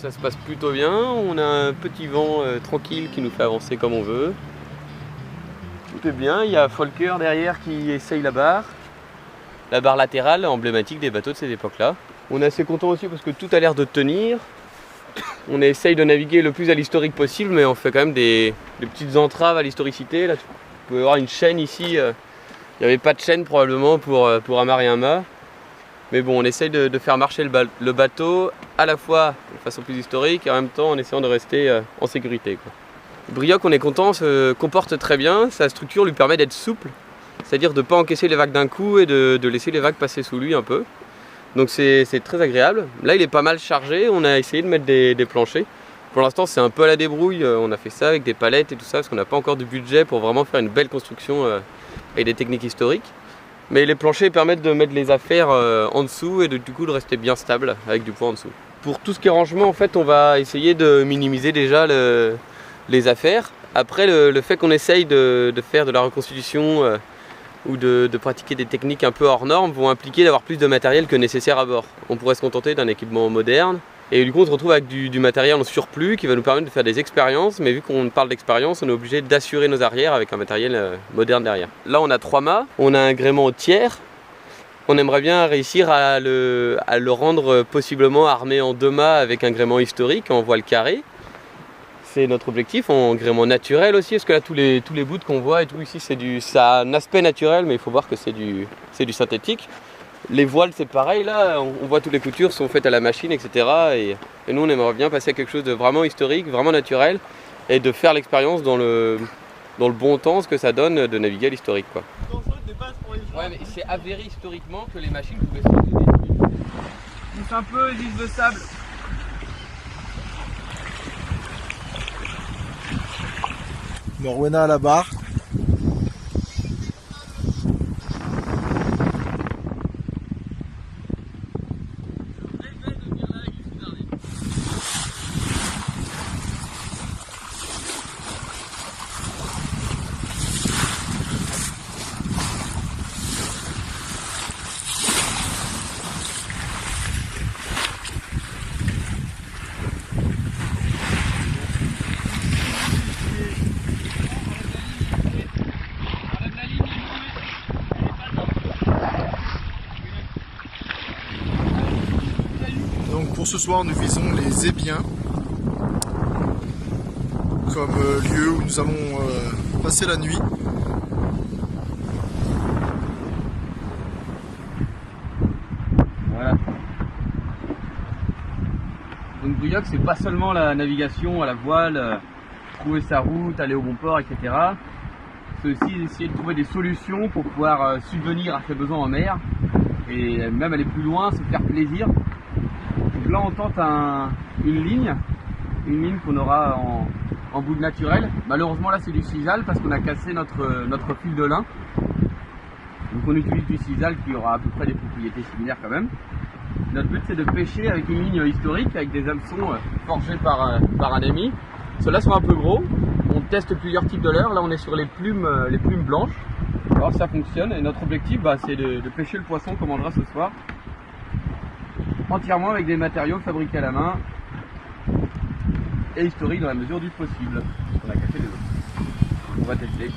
Ça se passe plutôt bien, on a un petit vent tranquille qui nous fait avancer comme on veut. Tout est bien, il y a Volker derrière qui essaye la barre latérale emblématique des bateaux de cette époque-là. On est assez content aussi parce que tout a l'air de tenir. On essaye de naviguer le plus à l'historique possible, mais on fait quand même des petites entraves à l'historicité. Là, vous pouvez voir une chaîne ici. Il n'y avait pas de chaîne probablement pour amarrer un mât. Mais bon, on essaye de faire marcher le bateau à la fois de façon plus historique et en même temps en essayant de rester en sécurité, quoi. Brioc, on est content, se comporte très bien. Sa structure lui permet d'être souple, c'est-à-dire de ne pas encaisser les vagues d'un coup et de laisser les vagues passer sous lui un peu. Donc c'est très agréable. Là, il est pas mal chargé. On a essayé de mettre des planchers. Pour l'instant, c'est un peu à la débrouille. On a fait ça avec des palettes et tout ça parce qu'on n'a pas encore de budget pour vraiment faire une belle construction avec des techniques historiques. Mais les planchers permettent de mettre les affaires en dessous et du coup de rester bien stable avec du poids en dessous. Pour tout ce qui est rangement, en fait, on va essayer de minimiser déjà les affaires. Après, le fait qu'on essaye de faire de la reconstitution ou de pratiquer des techniques un peu hors normes vont impliquer d'avoir plus de matériel que nécessaire à bord. On pourrait se contenter d'un équipement moderne. Et du coup, on se retrouve avec du matériel en surplus qui va nous permettre de faire des expériences. Mais vu qu'on parle d'expérience, on est obligé d'assurer nos arrières avec un matériel moderne derrière. Là, on a 3 mâts, on a un gréement tiers. On aimerait bien réussir à le rendre possiblement armé en 2 mâts avec un gréement historique en voile carrée. C'est notre objectif, en gréement naturel aussi, parce que là tous les bouts qu'on voit et tout ici, ça a un aspect naturel, mais il faut voir que c'est du synthétique. Les voiles c'est pareil, là on voit toutes les coutures sont faites à la machine, etc. Et nous on aimerait bien passer à quelque chose de vraiment historique, vraiment naturel, et de faire l'expérience dans le bon temps, ce que ça donne de naviguer à l'historique, quoi. Ouais, mais c'est avéré historiquement que les machines pouvaient se détruire. C'est un peu l'île de sable. Morwena à la barre. Donc pour ce soir, nous visons les Ébiens comme lieu où nous allons passer la nuit. Voilà. Donc Brioc, c'est pas seulement la navigation à la voile, trouver sa route, aller au bon port, etc. C'est aussi essayer de trouver des solutions pour pouvoir subvenir à ses besoins en mer et même aller plus loin, se faire plaisir. Donc là on tente une ligne qu'on aura en bout de naturel. Malheureusement là c'est du sisal parce qu'on a cassé notre fil de lin. Donc on utilise du sisal qui aura à peu près des propriétés similaires quand même. Notre but c'est de pêcher avec une ligne historique, avec des hameçons forgés par un ami. Ceux-là sont un peu gros. On teste plusieurs types de leurres. Là on est sur les plumes blanches. Alors ça fonctionne et notre objectif c'est de pêcher le poisson qu'on mangera ce soir. Entièrement avec des matériaux fabriqués à la main et historiques dans la mesure du possible. On a cassé les autres. On va tester.